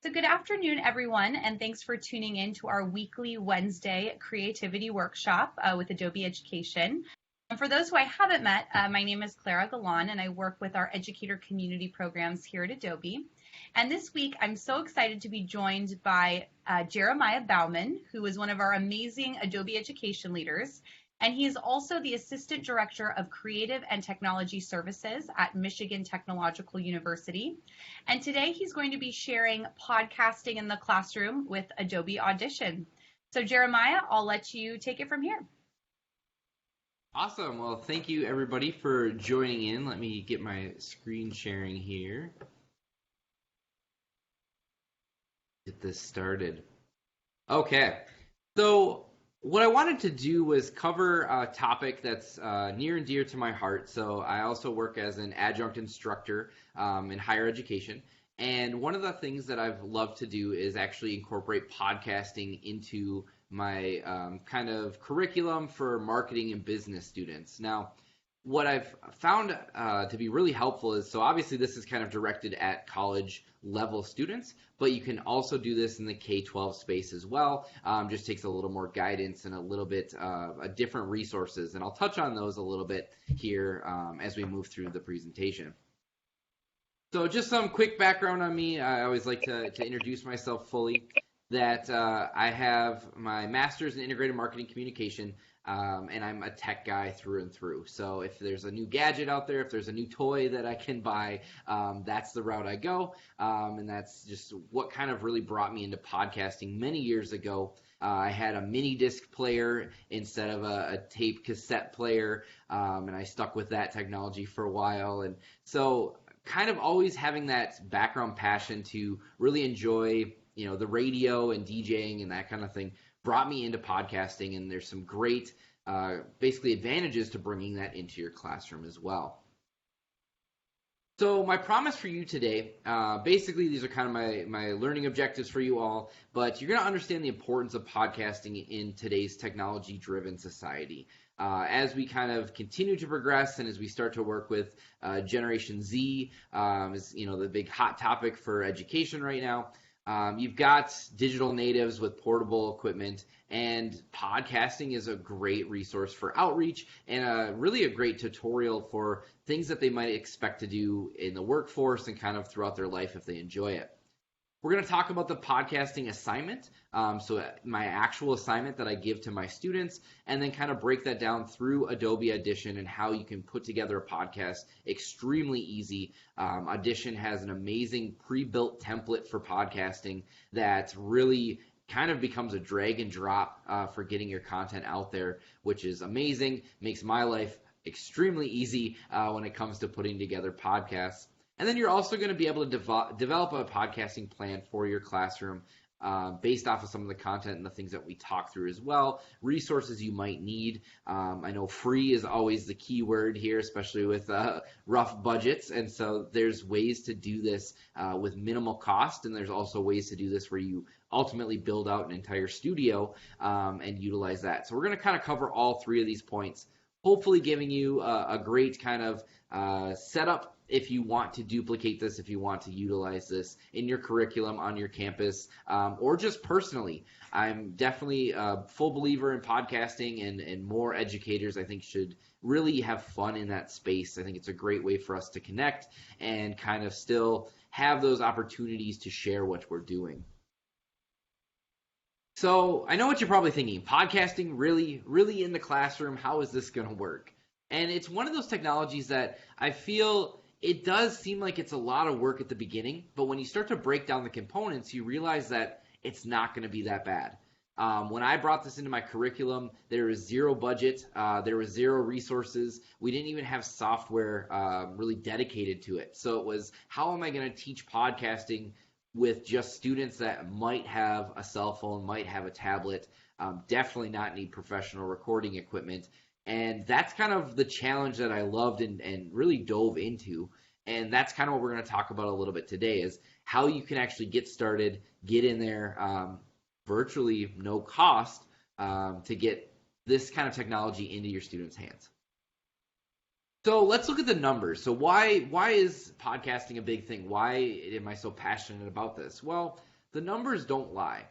So good afternoon, everyone, and thanks for tuning in to our weekly Wednesday creativity workshop with Adobe Education. And for those who I haven't met, my name is Clara Galan, and I work with our educator community programs here at Adobe. And this week, I'm so excited to be joined by Jeremiah Baumann, who is one of our amazing Adobe Education leaders. And he is also the Assistant Director of Creative and Technology Services at Michigan Technological University. And today he's going to be sharing podcasting in the classroom with Adobe Audition. So Jeremiah, I'll let you take it from here. Awesome. Well, thank you everybody for joining in. Let me get my screen sharing here. Get this started. Okay. So what I wanted to do was cover a topic that's near and dear to my heart. So I also work as an adjunct instructor in higher education. And one of the things that I've loved to do is actually incorporate podcasting into my kind of curriculum for marketing and business students. Now, what I've found to be really helpful is, so obviously this is kind of directed at college level students, but you can also do this in the K-12 space as well. Just takes a little more guidance and a little bit different resources, and I'll touch on those a little bit here as we move through the presentation. So just some quick background on me. I always like to introduce myself fully. That I have my master's in integrated marketing communication, and I'm a tech guy through and through. So if there's a new gadget out there, if there's a new toy that I can buy, that's the route I go. And that's just what kind of really brought me into podcasting many years ago. I had a mini disc player instead of a tape cassette player, and I stuck with that technology for a while. And so kind of always having that background passion to really enjoy the radio and DJing and that kind of thing brought me into podcasting, and there's some great basically advantages to bringing that into your classroom as well. So my promise for you today, basically these are kind of my learning objectives for you all, but you're going to understand the importance of podcasting in today's technology-driven society. As we kind of continue to progress and as we start to work with Generation Z, is the big hot topic for education right now. You've got digital natives with portable equipment, and podcasting is a great resource for outreach and really a great tutorial for things that they might expect to do in the workforce and kind of throughout their life if they enjoy it. We're going to talk about the podcasting assignment, so my actual assignment that I give to my students, and then kind of break that down through Adobe Audition and how you can put together a podcast extremely easy. Audition has an amazing pre-built template for podcasting that really kind of becomes a drag and drop for getting your content out there, which is amazing, makes my life extremely easy when it comes to putting together podcasts. And then you're also going to be able to develop a podcasting plan for your classroom based off of some of the content and the things that we talk through as well, resources you might need. I know free is always the key word here, especially with rough budgets. And so there's ways to do this with minimal cost, and there's also ways to do this where you ultimately build out an entire studio and utilize that. So we're going to kind of cover all three of these points, hopefully giving you a great kind of setup if you want to duplicate this, if you want to utilize this in your curriculum on your campus, or just personally. I'm definitely a full believer in podcasting, and more educators, I think, should really have fun in that space. I think it's a great way for us to connect and kind of still have those opportunities to share what we're doing. So I know what you're probably thinking. Podcasting really in the classroom, how is this going to work? And it's one of those technologies that I feel it does seem like it's a lot of work at the beginning, but when you start to break down the components, you realize that it's not going to be that bad. When I brought this into my curriculum, there was zero budget, there was zero resources. We didn't even have software really dedicated to it. So it was, how am I going to teach podcasting with just students that might have a cell phone, might have a tablet, definitely not need professional recording equipment. And that's kind of the challenge that I loved and really dove into. And that's kind of what we're going to talk about a little bit today, is how you can actually get started, get in there, virtually no cost, to get this kind of technology into your students' hands. So let's look at the numbers. So why is podcasting a big thing? Why am I so passionate about this? Well, the numbers don't lie.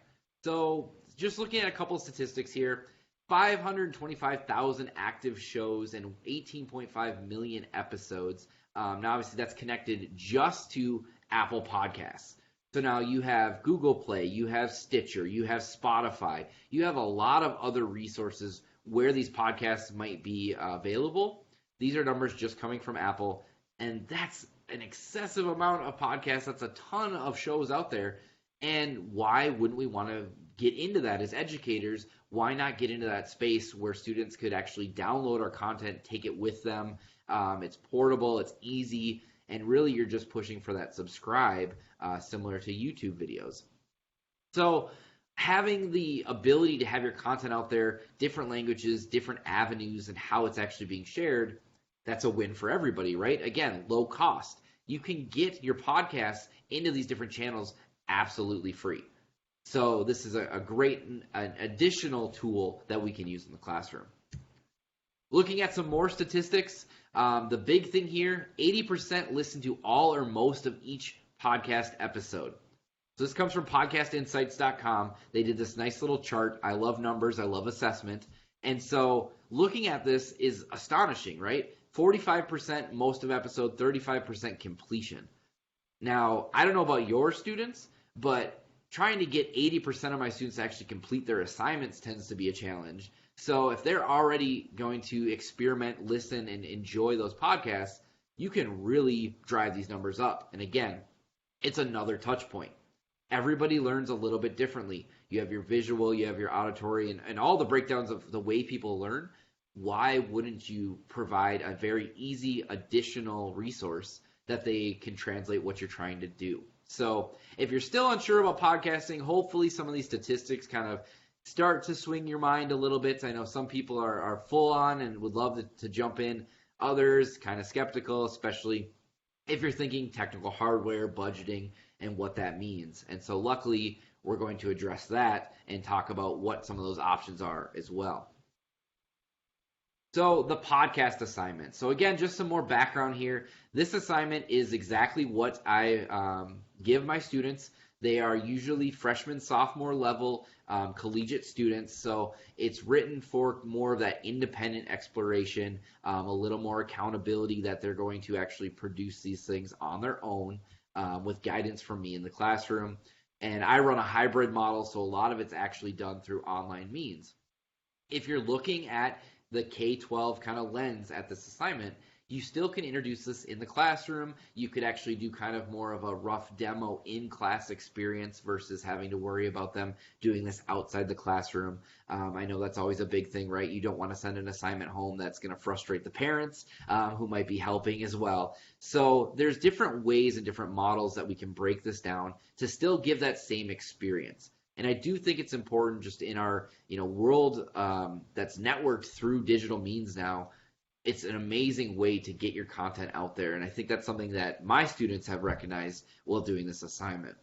So just looking at a couple of statistics here, 525,000 active shows and 18.5 million episodes. Now, obviously, that's connected just to Apple Podcasts. So now you have Google Play, you have Stitcher, you have Spotify, you have a lot of other resources where these podcasts might be available. These are numbers just coming from Apple, and that's an excessive amount of podcasts. That's a ton of shows out there. And why wouldn't we want to get into that as educators? Why not get into that space where students could actually download our content, take it with them? It's portable, it's easy, and really you're just pushing for that subscribe, similar to YouTube videos. So having the ability to have your content out there, different languages, different avenues, and how it's actually being shared, that's a win for everybody, right? Again, low cost. You can get your podcast into these different channels absolutely free. So this is a great additional tool that we can use in the classroom. Looking at some more statistics, the big thing here, 80% listen to all or most of each podcast episode. So this comes from podcastinsights.com. They did this nice little chart. I love numbers. I love assessment. And so looking at this is astonishing, right? 45% most of episode, 35% completion. Now, I don't know about your students, but trying to get 80% of my students to actually complete their assignments tends to be a challenge. So if they're already going to experiment, listen, and enjoy those podcasts, you can really drive these numbers up. And again, it's another touch point. Everybody learns a little bit differently. You have your visual, you have your auditory, and all the breakdowns of the way people learn. Why wouldn't you provide a very easy additional resource that they can translate what you're trying to do? So if you're still unsure about podcasting, hopefully some of these statistics kind of start to swing your mind a little bit. I know some people are full on and would love to jump in. Others kind of skeptical, especially if you're thinking technical hardware, budgeting, and what that means. And so luckily, we're going to address that and talk about what some of those options are as well. So the podcast assignment. So again, just some more background here. This assignment is exactly what I give my students. They are usually freshman, sophomore level collegiate students. So it's written for more of that independent exploration, a little more accountability that they're going to actually produce these things on their own with guidance from me in the classroom. And I run a hybrid model, so a lot of it's actually done through online means. If you're looking at the K-12 kind of lens at this assignment, you still can introduce this in the classroom. You could actually do kind of more of a rough demo in-class experience versus having to worry about them doing this outside the classroom. I know that's always a big thing, right? You don't want to send an assignment home that's going to frustrate the parents who might be helping as well. So there's different ways and different models that we can break this down to still give that same experience. And I do think it's important just in our world that's networked through digital means now. It's an amazing way to get your content out there. And I think that's something that my students have recognized while doing this assignment.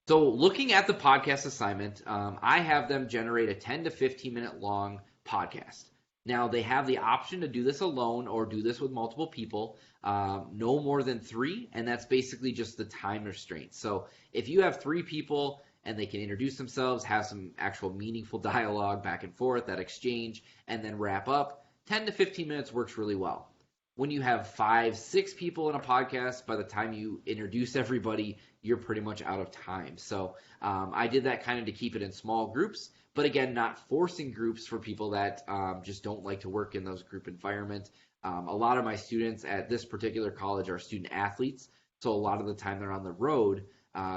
So looking at the podcast assignment, I have them generate a 10 to 15 minute long podcast. Now they have the option to do this alone or do this with multiple people, no more than 3. And that's basically just the time restraint. So if you have 3 people and they can introduce themselves, have some actual meaningful dialogue back and forth, that exchange, and then wrap up, 10 to 15 minutes works really well. When you have 5, 6 people in a podcast, by the time you introduce everybody, you're pretty much out of time. So I did that kind of to keep it in small groups, but again, not forcing groups for people that just don't like to work in those group environments. A lot of my students at this particular college are student athletes, so a lot of the time they're on the road,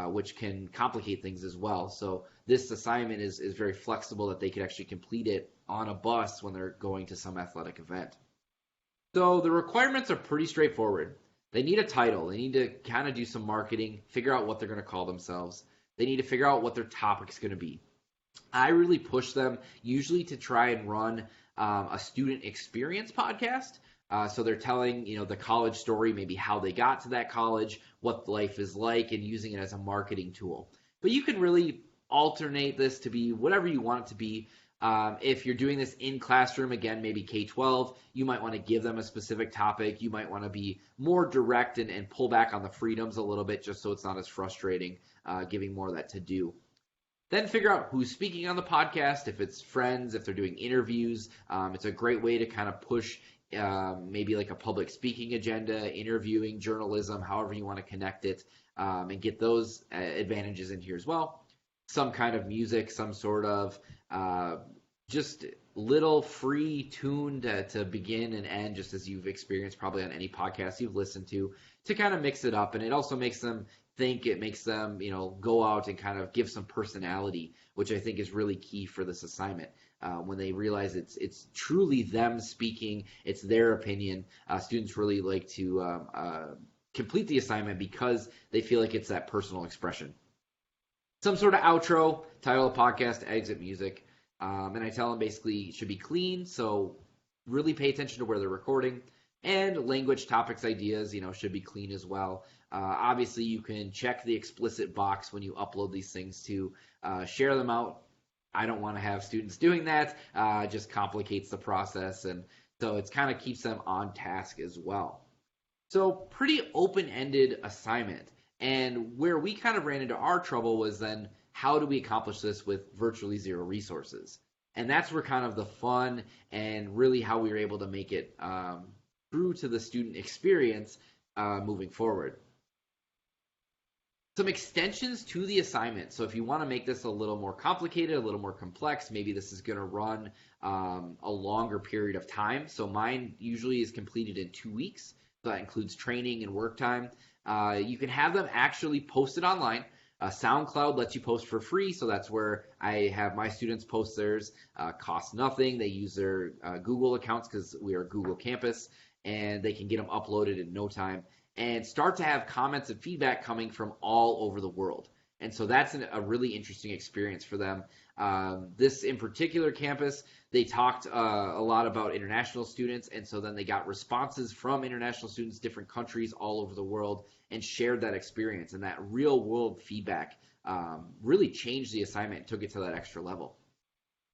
which can complicate things as well. So this assignment is very flexible that they could actually complete it on a bus when they're going to some athletic event. So the requirements are pretty straightforward. They need a title. They need to kind of do some marketing, figure out what they're going to call themselves. They need to figure out what their topic is going to be. I really push them usually to try and run a student experience podcast. So they're telling, the college story, maybe how they got to that college, what life is like, and using it as a marketing tool. But you can really alternate this to be whatever you want it to be. If you're doing this in classroom, again, maybe K-12, you might want to give them a specific topic. You might want to be more direct and pull back on the freedoms a little bit just so it's not as frustrating, giving more of that to do. Then figure out who's speaking on the podcast, if it's friends, if they're doing interviews. It's a great way to kind of push maybe like a public speaking agenda, interviewing, journalism, however you want to connect it, and get those advantages in here as well. Some kind of music, some sort of just little free tune to begin and end, just as you've experienced probably on any podcast you've listened to kind of mix it up. And it also makes them think, it makes them, go out and kind of give some personality, which I think is really key for this assignment. When they realize it's truly them speaking, it's their opinion. Students really like to complete the assignment because they feel like it's that personal expression. Some sort of outro, title of podcast, exit music. And I tell them basically it should be clean, so really pay attention to where they're recording. And language, topics, ideas, should be clean as well. Obviously, you can check the explicit box when you upload these things to share them out. I don't want to have students doing that. It just complicates the process, and so it kind of keeps them on task as well. So pretty open-ended assignment. And where we kind of ran into our trouble was then, how do we accomplish this with virtually zero resources? And that's where kind of the fun and really how we were able to make it true to the student experience moving forward. Some extensions to the assignment. So if you want to make this a little more complicated, a little more complex, maybe this is going to run a longer period of time. So mine usually is completed in 2 weeks. So that includes training and work time. You can have them actually posted online. SoundCloud lets you post for free, so that's where I have my students post theirs. Costs nothing. They use their Google accounts because we are Google Campus, and they can get them uploaded in no time and start to have comments and feedback coming from all over the world. And so that's a really interesting experience for them. This in particular campus, they talked a lot about international students, and so then they got responses from international students, different countries all over the world, and shared that experience. And that real world feedback really changed the assignment and took it to that extra level.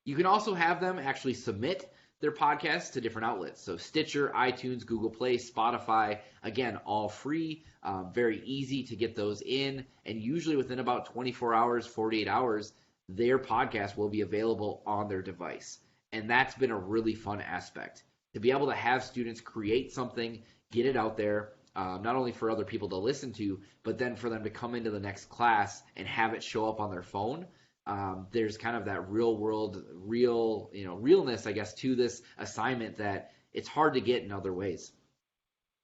You can also have them actually submit their podcasts to different outlets. So Stitcher, iTunes, Google Play, Spotify, again, all free, very easy to get those in. And usually within about 24 hours, 48 hours, their podcast will be available on their device. And that's been a really fun aspect, to be able to have students create something, get it out there, not only for other people to listen to, but then for them to come into the next class and have it show up on their phone. There's kind of that real world, realness, I guess, to this assignment that it's hard to get in other ways.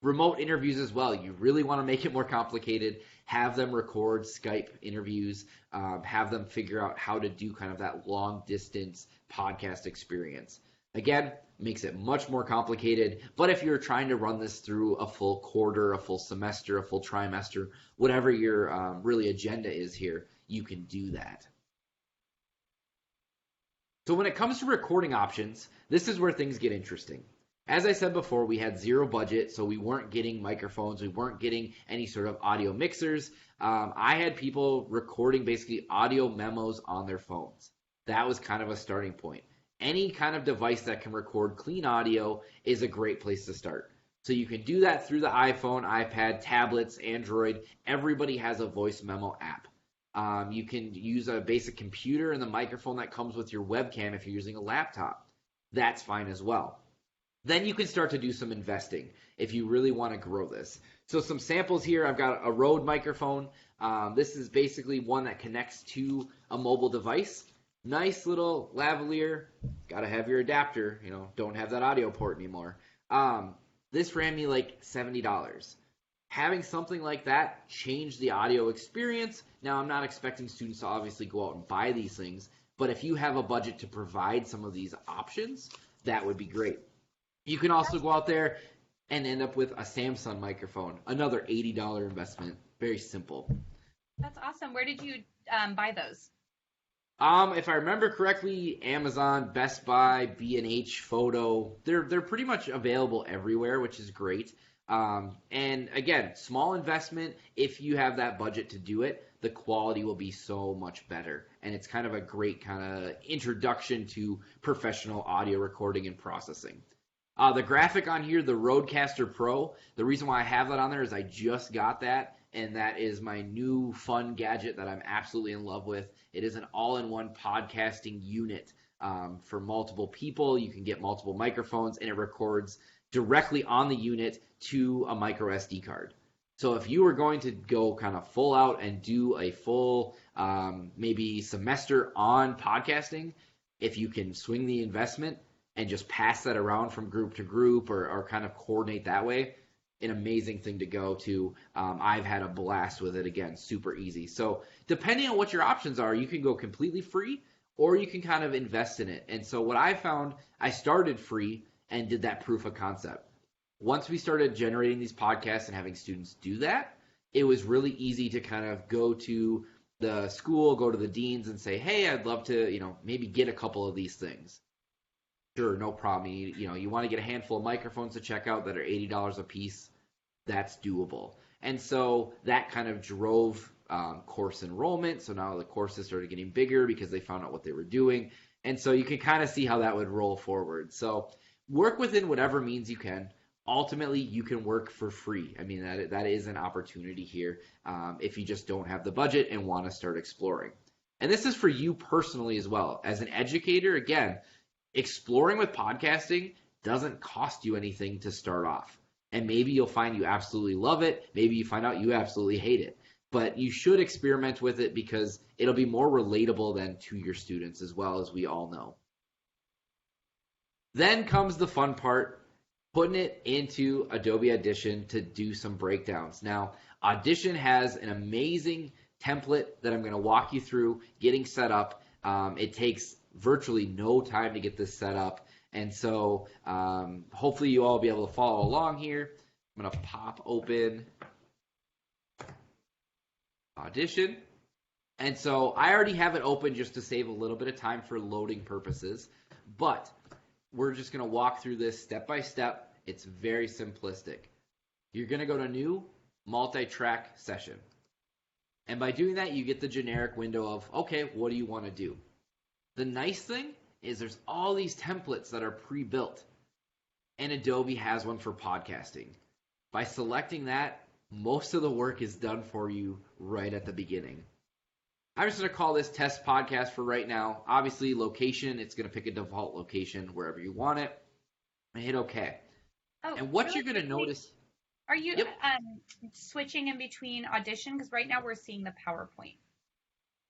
Remote interviews as well. You really want to make it more complicated. Have them record Skype interviews. Have them figure out how to do kind of that long distance podcast experience. Again, makes it much more complicated. But if you're trying to run this through a full quarter, a full semester, a full trimester, whatever your really agenda is here, you can do that. So when it comes to recording options, this is where things get interesting. As I said before, we had zero budget, so we weren't getting microphones, we weren't getting any sort of audio mixers. I had people recording basically audio memos on their phones. That was kind of a starting point. Any kind of device that can record clean audio is a great place to start. So you can do that through the iPhone, iPad, tablets, Android. Everybody has a voice memo app. You can use a basic computer and the microphone that comes with your webcam if you're using a laptop. That's fine as well. Then you can start to do some investing if you really want to grow this. So some samples here. I've got a Rode microphone. This is basically one that connects to a mobile device. Nice little lavalier. Got to have your adapter. Don't have that audio port anymore. This ran me like $70. Having something like that change the audio experience. Now, I'm not expecting students to obviously go out and buy these things, but if you have a budget to provide some of these options, that would be great. You can also go out there and end up with a Samsung microphone, another $80 investment. Very simple. That's awesome. Where did you buy those? If I remember correctly, Amazon, Best Buy, B&H, Photo, they're pretty much available everywhere, which is great. And again, small investment. If you have that budget to do it, the quality will be so much better. And it's kind of a great kind of introduction to professional audio recording and processing. The graphic on here, the Rodecaster Pro, the reason why I have that on there is I just got that, and that is my new fun gadget that I'm absolutely in love with. It is an all-in-one podcasting unit for multiple people. You can get multiple microphones, and it records directly on the unit to a micro SD card. So if you were going to go kind of full out and do a full maybe semester on podcasting, if you can swing the investment and just pass that around from group to group or kind of coordinate that way, an amazing thing to go to. I've had a blast with it. Again, super easy. So depending on what your options are, you can go completely free or you can kind of invest in it. And so what I found, I started free and did that proof of concept. Once we started generating these podcasts and having students do that, it was really easy to kind of go to the school, go to the deans and say, hey, I'd love to, maybe get a couple of these things. Sure, no problem. You want to get a handful of microphones to check out that are $80 a piece. That's doable. And so that kind of drove course enrollment. So now the courses started getting bigger because they found out what they were doing. And so you can kind of see how that would roll forward. So work within whatever means you can. Ultimately, you can work for free. I mean, that is an opportunity here if you just don't have the budget and want to start exploring. And this is for you personally as well. As an educator, again, exploring with podcasting doesn't cost you anything to start off. And maybe you'll find you absolutely love it. Maybe you find out you absolutely hate it. But you should experiment with it because it'll be more relatable than to your students as well, as we all know. Then comes the fun part, putting it into Adobe Audition to do some breakdowns. Now, Audition has an amazing template that I'm going to walk you through getting set up. It takes virtually no time to get this set up. And so hopefully you all will be able to follow along here. I'm going to pop open Audition. And so I already have it open just to save a little bit of time for loading purposes. But we're just going to walk through this step by step. It's very simplistic. You're going to go to New, Multi-Track Session. And by doing that, you get the generic window of, okay, what do you want to do? The nice thing is there's all these templates that are pre-built. And Adobe has one for podcasting. By selecting that, most of the work is done for you right at the beginning. I'm just going to call this test podcast for right now. Obviously, location, it's going to pick a default location wherever you want it. And hit OK. Oh, and what really you're going to notice... Are you switching in between Audition? Because right now we're seeing the PowerPoint.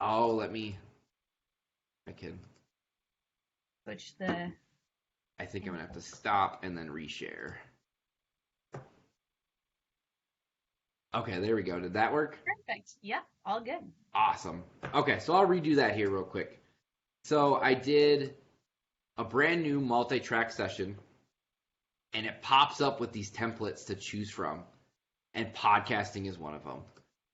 Oh, I can... Switch the... I think I'm going to have to stop and then reshare. Okay, there we go. Did that work? Perfect. Yep, all good. Awesome. Okay, so I'll redo that here real quick. So I did a brand new multi-track session, and it pops up with these templates to choose from, and podcasting is one of them.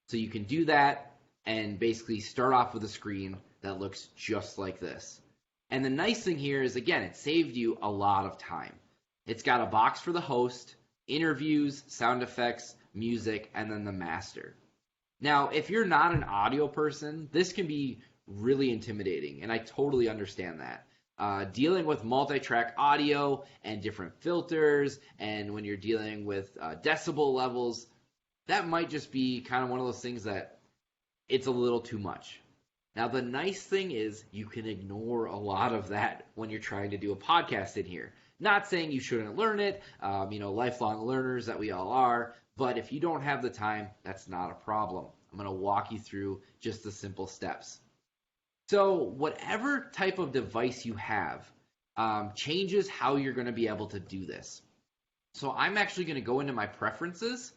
So you can do that and basically start off with a screen that looks just like this. And the nice thing here is, again, it saved you a lot of time. It's got a box for the host, interviews, sound effects, music, and then the master. Now, if you're not an audio person, this can be really intimidating, and I totally understand that. Dealing with multi-track audio and different filters, and when you're dealing with decibel levels, that might just be kind of one of those things that it's a little too much. Now, the nice thing is you can ignore a lot of that when you're trying to do a podcast in here. Not saying you shouldn't learn it, lifelong learners that we all are, but if you don't have the time, that's not a problem. I'm going to walk you through just the simple steps. So whatever type of device you have changes how you're going to be able to do this. So I'm actually going to go into my preferences,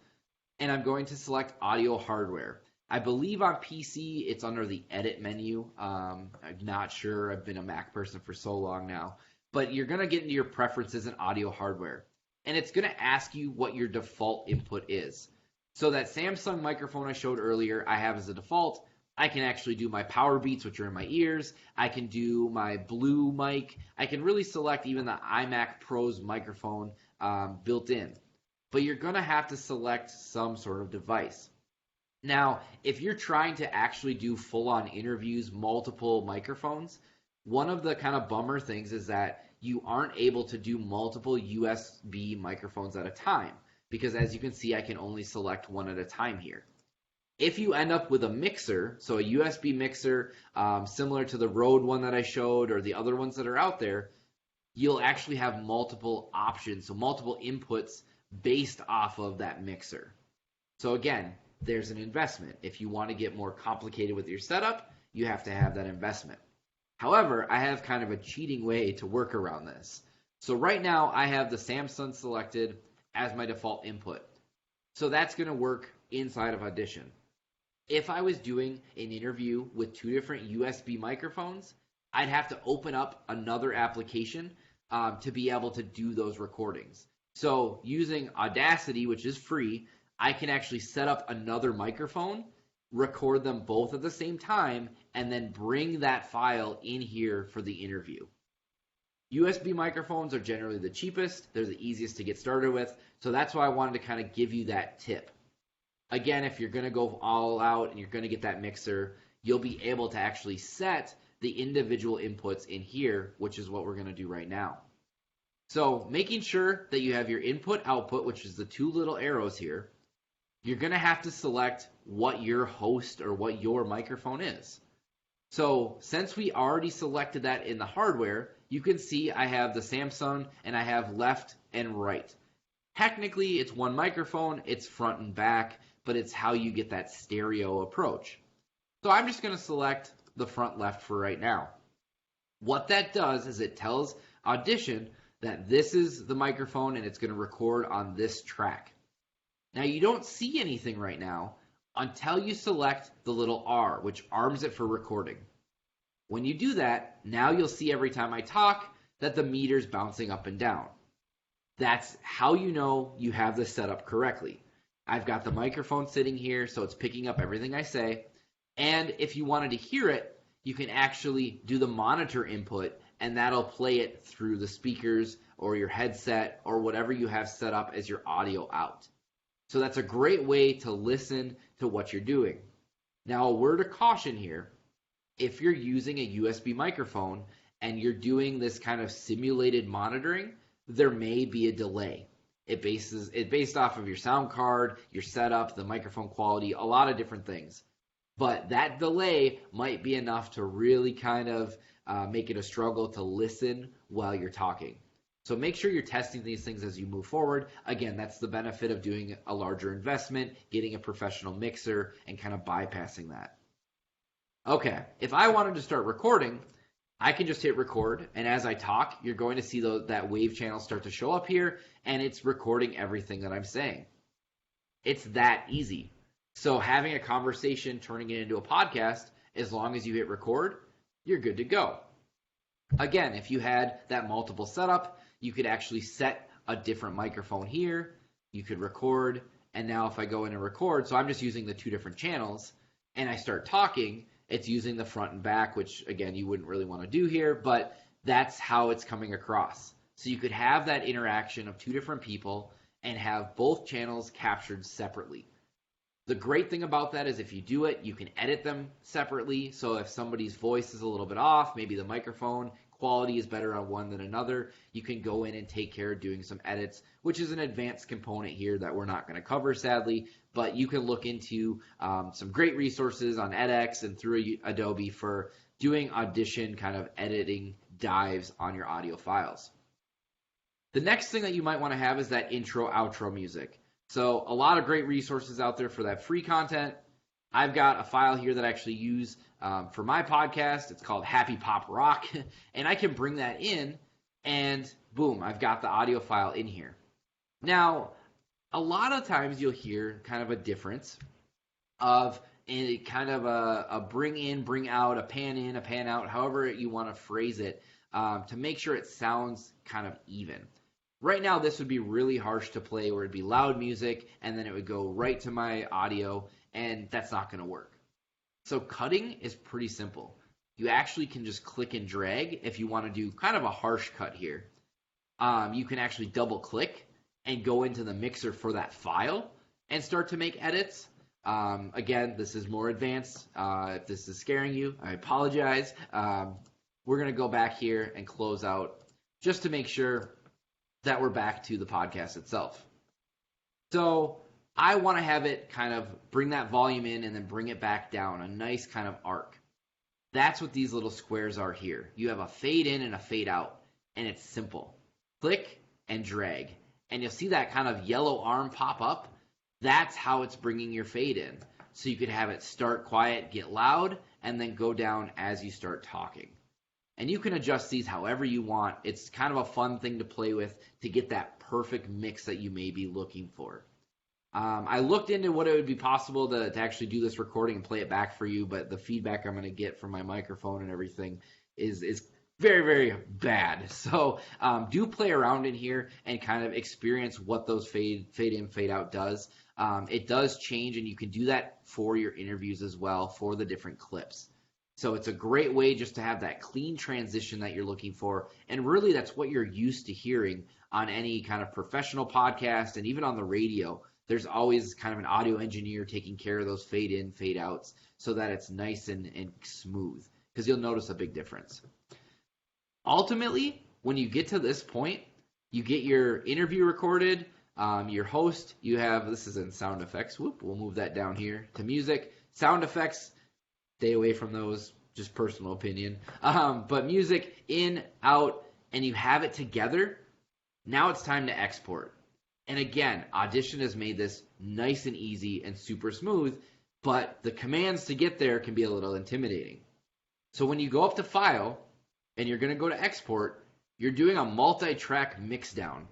and I'm going to select audio hardware. I believe on PC it's under the edit menu. I'm not sure. I've been a Mac person for so long now. But you're going to get into your preferences in audio hardware. And it's going to ask you what your default input is. So that Samsung microphone I showed earlier, I have as a default. I can actually do my power beats, which are in my ears. I can do my blue mic. I can really select even the iMac Pro's microphone built in. but you're going to have to select some sort of device. Now, if you're trying to actually do full-on interviews, multiple microphones, one of the kind of bummer things is that you aren't able to do multiple USB microphones at a time, because as you can see, I can only select one at a time here. If you end up with a mixer, so a USB mixer, similar to the Rode one that I showed or the other ones that are out there, you'll actually have multiple options, so multiple inputs based off of that mixer. So again, there's an investment. If you want to get more complicated with your setup, you have to have that investment. However, I have kind of a cheating way to work around this. So right now, I have the Samsung selected as my default input. So that's going to work inside of Audition. If I was doing an interview with two different USB microphones, I'd have to open up another application to be able to do those recordings. So using Audacity, which is free, I can actually set up another microphone, record them both at the same time, and then bring that file in here for the interview. USB microphones are generally the cheapest. They're the easiest to get started with. So that's why I wanted to kind of give you that tip. Again, if you're going to go all out and you're going to get that mixer, you'll be able to actually set the individual inputs in here, which is what we're going to do right now. So making sure that you have your input output, which is the two little arrows here, you're going to have to select what your host or what your microphone is. So since we already selected that in the hardware, you can see I have the Samsung and I have left and right. Technically, it's one microphone, it's front and back, but it's how you get that stereo approach. So I'm just going to select the front left for right now. What that does is it tells Audition that this is the microphone and it's going to record on this track. Now you don't see anything right now until you select the little R, which arms it for recording. When you do that, now you'll see every time I talk that the meter's bouncing up and down. That's how you know you have this set up correctly. I've got the microphone sitting here, so it's picking up everything I say. And if you wanted to hear it, you can actually do the monitor input, and that'll play it through the speakers or your headset or whatever you have set up as your audio out. So that's a great way to listen to what you're doing. Now, a word of caution here. If you're using a USB microphone and you're doing this kind of simulated monitoring, there may be a delay. It's based off of your sound card, your setup, the microphone quality, a lot of different things. But that delay might be enough to really kind of make it a struggle to listen while you're talking. So make sure you're testing these things as you move forward. Again, that's the benefit of doing a larger investment, getting a professional mixer, and kind of bypassing that. Okay, if I wanted to start recording, I can just hit record, and as I talk, you're going to see that wave channel start to show up here, and it's recording everything that I'm saying. It's that easy. So having a conversation, turning it into a podcast, as long as you hit record, you're good to go. Again, if you had that multiple setup, you could actually set a different microphone here. You could record, and now if I go in and record, so I'm just using the two different channels, and I start talking, it's using the front and back, which, again, you wouldn't really want to do here, but that's how it's coming across. So you could have that interaction of two different people and have both channels captured separately. The great thing about that is if you do it, you can edit them separately. So if somebody's voice is a little bit off, maybe the microphone quality is better on one than another, you can go in and take care of doing some edits, which is an advanced component here that we're not going to cover, sadly, but you can look into some great resources on edX and through Adobe for doing Audition kind of editing dives on your audio files. The next thing that you might want to have is that intro, outro music. So a lot of great resources out there for that free content. I've got a file here that I actually use for my podcast. It's called Happy Pop Rock, and I can bring that in, and boom, I've got the audio file in here. Now, a lot of times you'll hear kind of a difference of a kind of a bring in, bring out, a pan in, a pan out, however you want to phrase it, to make sure it sounds kind of even. Right now, this would be really harsh to play where it'd be loud music and then it would go right to my audio, and that's not going to work. So cutting is pretty simple. You actually can just click and drag if you want to do kind of a harsh cut here. You can actually double click and go into the mixer for that file and start to make edits. Again, this is more advanced. If this is scaring you, I apologize. We're going to go back here and close out just to make sure that we're back to the podcast itself. So I want to have it kind of bring that volume in and then bring it back down, a nice kind of arc. That's what these little squares are here. You have a fade in and a fade out, and it's simple. Click and drag, and you'll see that kind of yellow arm pop up. That's how it's bringing your fade in. So you could have it start quiet, get loud, and then go down as you start talking. And you can adjust these however you want. It's kind of a fun thing to play with to get that perfect mix that you may be looking for. I looked into what it would be possible to actually do this recording and play it back for you, but the feedback I'm going to get from my microphone and everything is very, very bad. So do play around in here and kind of experience what those fade in, fade out does. It does change, and you can do that for your interviews as well for the different clips. So it's a great way just to have that clean transition that you're looking for. And really, that's what you're used to hearing on any kind of professional podcast and even on the radio. There's always kind of an audio engineer taking care of those fade in, fade outs so that it's nice and smooth, because you'll notice a big difference. Ultimately, when you get to this point, you get your interview recorded, your host, you have, this is in sound effects. Whoop, we'll move that down here to music. Sound effects, stay away from those, just personal opinion. But music, in, out, and you have it together. Now it's time to export. And again, Audition has made this nice and easy and super smooth, but the commands to get there can be a little intimidating. So when you go up to File, and you're going to go to Export, you're doing a multi-track mixdown.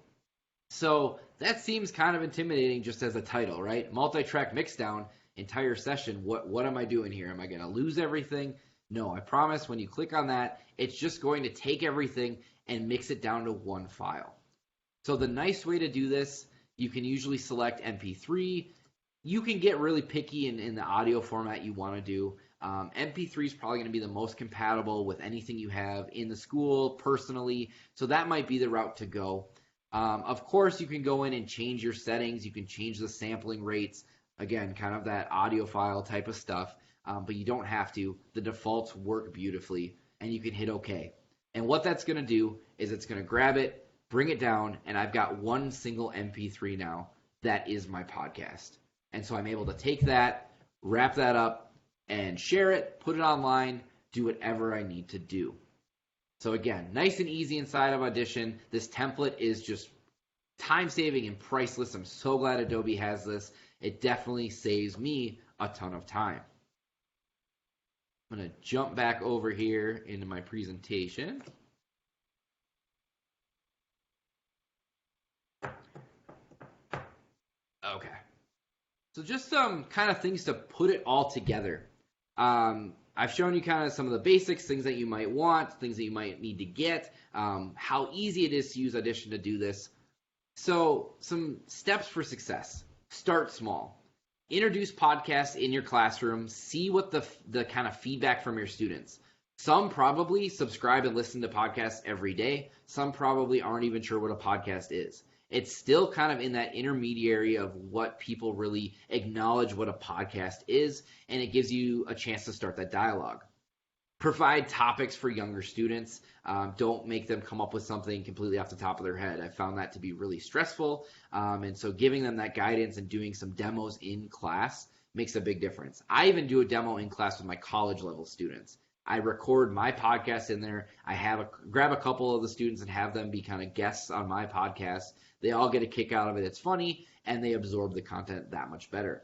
So that seems kind of intimidating just as a title, right? Multi-track mixdown, entire session. What am I doing here? Am I going to lose everything? No, I promise when you click on that, it's just going to take everything and mix it down to one file. So the nice way to do this, you can usually select MP3. You can get really picky in the audio format you want to do. MP3 is probably going to be the most compatible with anything you have in the school personally, so that might be the route to go. Of course, you can go in and change your settings. You can change the sampling rates. Again, kind of that audiophile type of stuff, but you don't have to. The defaults work beautifully, and you can hit OK. And what that's going to do is it's going to grab it, bring it down, and I've got one single MP3 now that is my podcast. And so I'm able to take that, wrap that up, and share it, put it online, do whatever I need to do. So again, nice and easy inside of Audition. This template is just time-saving and priceless. I'm so glad Adobe has this. It definitely saves me a ton of time. I'm going to jump back over here into my presentation. Okay. So just some kind of things to put it all together. I've shown you kind of some of the basics, things that you might want, things that you might need to get, how easy it is to use Audition to do this. So some steps for success. Start small. Introduce podcasts in your classroom. See what the kind of feedback from your students. Some probably subscribe and listen to podcasts every day. Some probably aren't even sure what a podcast is. It's still kind of in that intermediary of what people really acknowledge what a podcast is, and it gives you a chance to start that dialogue. Provide topics for younger students. Don't make them come up with something completely off the top of their head. I found that to be really stressful, and so giving them that guidance and doing some demos in class makes a big difference. I even do a demo in class with my college level students. I record my podcast in there. I grab a couple of the students and have them be kind of guests on my podcast. They all get a kick out of it. It's funny, and they absorb the content that much better.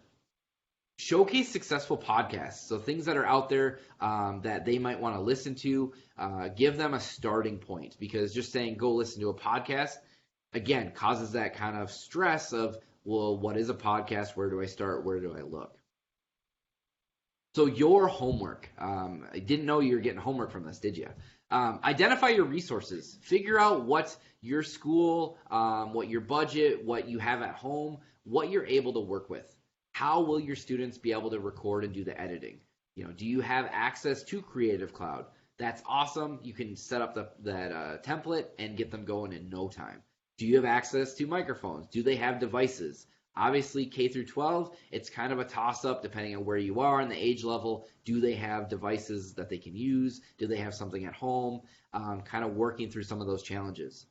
Showcase successful podcasts, so things that are out there that they might want to listen to. Give them a starting point, because just saying go listen to a podcast, again, causes that kind of stress of, well, what is a podcast? Where do I start? Where do I look? So your homework. I didn't know you were getting homework from this, did you? Identify your resources. Figure out what your school, what your budget, what you have at home, what you're able to work with. How will your students be able to record and do the editing? Do you have access to Creative Cloud? That's awesome. You can set up that template and get them going in no time. Do you have access to microphones? Do they have devices? Obviously, K through 12, it's kind of a toss-up depending on where you are and the age level. Do they have devices that they can use? Do they have something at home? Kind of working through some of those challenges.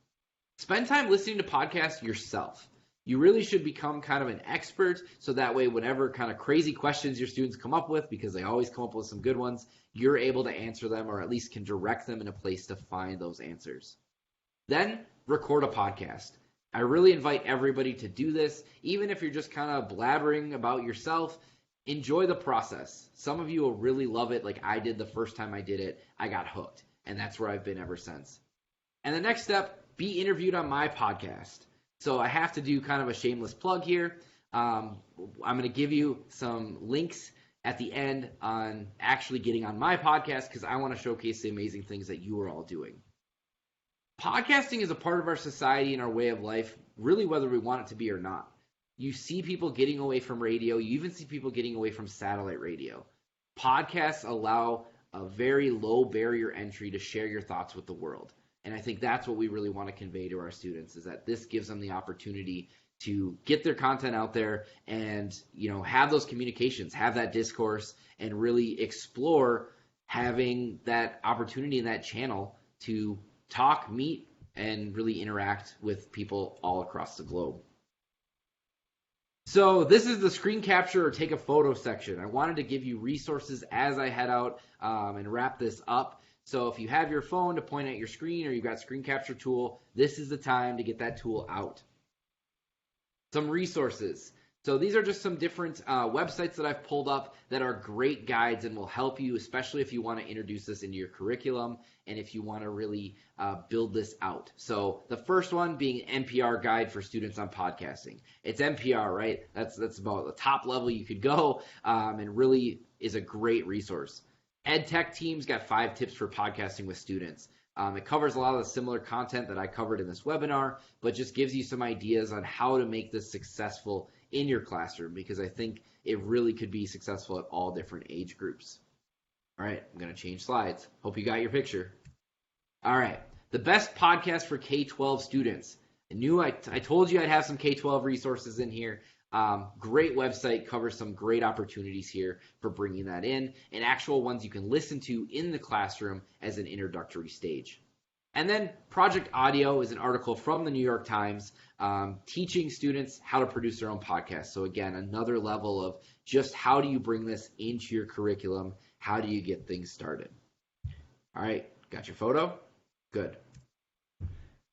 Spend time listening to podcasts yourself. You really should become kind of an expert, so that way whenever kind of crazy questions your students come up with, because they always come up with some good ones, you're able to answer them or at least can direct them in a place to find those answers. Then record a podcast. I really invite everybody to do this, even if you're just kind of blabbering about yourself. Enjoy the process. Some of you will really love it like I did the first time I did it. I got hooked, and that's where I've been ever since. And the next step, be interviewed on my podcast. So I have to do kind of a shameless plug here. I'm going to give you some links at the end on actually getting on my podcast because I want to showcase the amazing things that you are all doing. Podcasting is a part of our society and our way of life, really whether we want it to be or not. You see people getting away from radio. You even see people getting away from satellite radio. Podcasts allow a very low barrier entry to share your thoughts with the world. And I think that's what we really want to convey to our students, is that this gives them the opportunity to get their content out there and, have those communications, have that discourse, and really explore having that opportunity in that channel to talk, meet, and really interact with people all across the globe. So this is the screen capture or take a photo section. I wanted to give you resources as I head out and wrap this up. So if you have your phone to point at your screen or you've got screen capture tool, this is the time to get that tool out. Some resources. So these are just some different websites that I've pulled up that are great guides and will help you, especially if you want to introduce this into your curriculum and if you want to really build this out. So the first one being NPR Guide for Students on Podcasting. It's NPR, right? That's about the top level you could go and really is a great resource. EdTech Team's got 5 tips for podcasting with students. It covers a lot of the similar content that I covered in this webinar, but just gives you some ideas on how to make this successful in your classroom, because I think it really could be successful at all different age groups. All right, I'm going to change slides. Hope you got your picture. All right, the best podcast for K-12 students. I told you I'd have some K-12 resources in here. Great website, covers some great opportunities here for bringing that in, and actual ones you can listen to in the classroom as an introductory stage. And then Project Audio is an article from the New York Times teaching students how to produce their own podcast. So again, another level of just how do you bring this into your curriculum? How do you get things started? All right, got your photo? Good.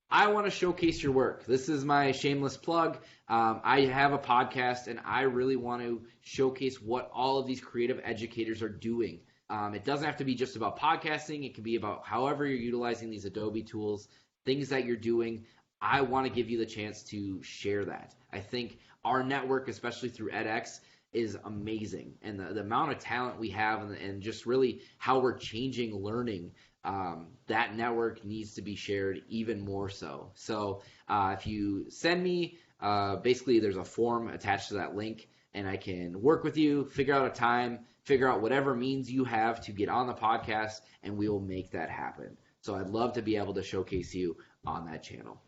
I want to showcase your work. This is my shameless plug. I have a podcast, and I really want to showcase what all of these creative educators are doing. It doesn't have to be just about podcasting. It can be about however you're utilizing these Adobe tools, things that you're doing. I want to give you the chance to share that. I think our network, especially through edX, is amazing. And the amount of talent we have and just really how we're changing learning, that network needs to be shared even more so. So if you send me, basically there's a form attached to that link, and I can work with you, figure out a time, figure out whatever means you have to get on the podcast, and we will make that happen. So I'd love to be able to showcase you on that channel.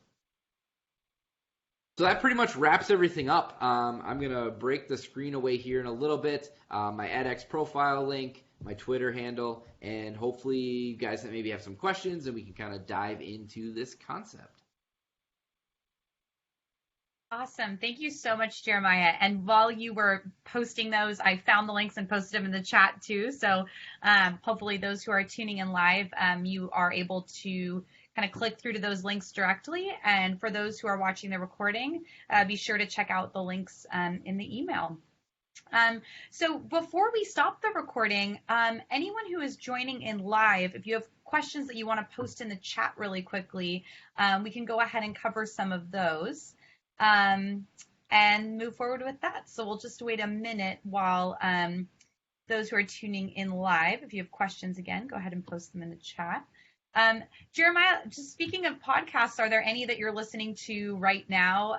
So that pretty much wraps everything up. I'm going to break the screen away here in a little bit. My edX profile link, my Twitter handle, and hopefully you guys maybe have some questions and we can kind of dive into this concept. Awesome. Thank you so much, Jeremiah. And while you were posting those, I found the links and posted them in the chat too. So hopefully those who are tuning in live, you are able to kind of click through to those links directly. And for those who are watching the recording, be sure to check out the links in the email. So before we stop the recording, anyone who is joining in live, if you have questions that you want to post in the chat really quickly, we can go ahead and cover some of those and move forward with that. So we'll just wait a minute while those who are tuning in live, if you have questions again, go ahead and post them in the chat. Jeremiah, just speaking of podcasts, are there any that you're listening to right now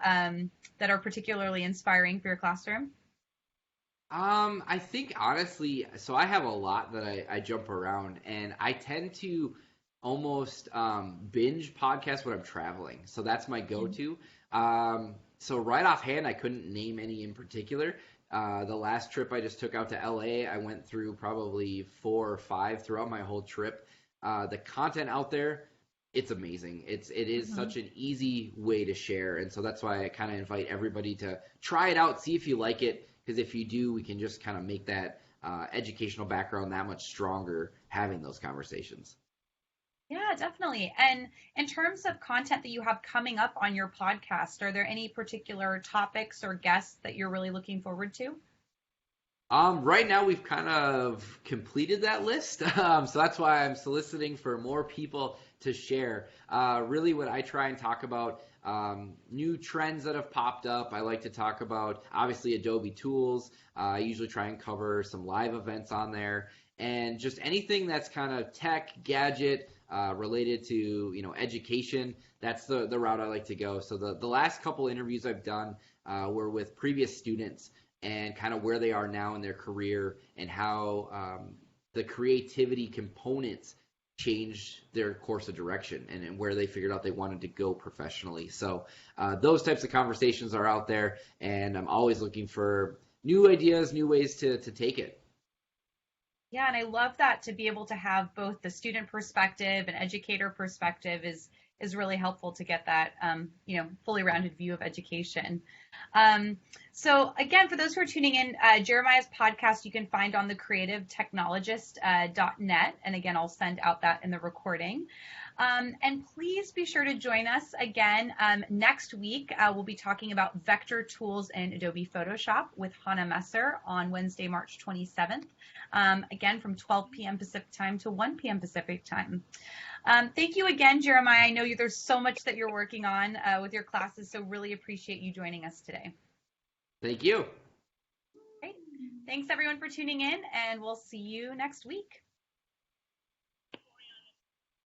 that are particularly inspiring for your classroom? I think honestly, so I have a lot that I jump around, and I tend to almost binge podcasts when I'm traveling. So that's my go-to. So right offhand, I couldn't name any in particular. The last trip I just took out to LA, I went through probably 4 or 5 throughout my whole trip. The content out there, it's amazing. It is such an easy way to share, and so that's why I kind of invite everybody to try it out, see if you like it, because if you do, we can just kind of make that educational background that much stronger having those conversations. Yeah, definitely. And in terms of content that you have coming up on your podcast, are there any particular topics or guests that you're really looking forward to? Right now we've kind of completed that list, so that's why I'm soliciting for more people to share. Really what I try and talk about, new trends that have popped up. I like to talk about, obviously, Adobe tools. I usually try and cover some live events on there, and just anything that's kind of tech, gadget, related to, education. That's the route I like to go. So the last couple interviews I've done were with previous students, and kind of where they are now in their career, and how the creativity components changed their course of direction, and where they figured out they wanted to go professionally. So those types of conversations are out there, and I'm always looking for new ideas, new ways to take it. Yeah, and I love that, to be able to have both the student perspective and educator perspective is really helpful to get that fully rounded view of education. So again, for those who are tuning in, Jeremiah's podcast you can find on the creativetechnologist.net, and again, I'll send out that in the recording. And please be sure to join us again next week. We'll be talking about vector tools in Adobe Photoshop with Hannah Messer on Wednesday, March 27th, again from 12 p.m. Pacific time to 1 p.m. Pacific time. Thank you again, Jeremiah. I know there's so much that you're working on with your classes, so really appreciate you joining us today. Thank you. Great. Thanks everyone for tuning in, and we'll see you next week.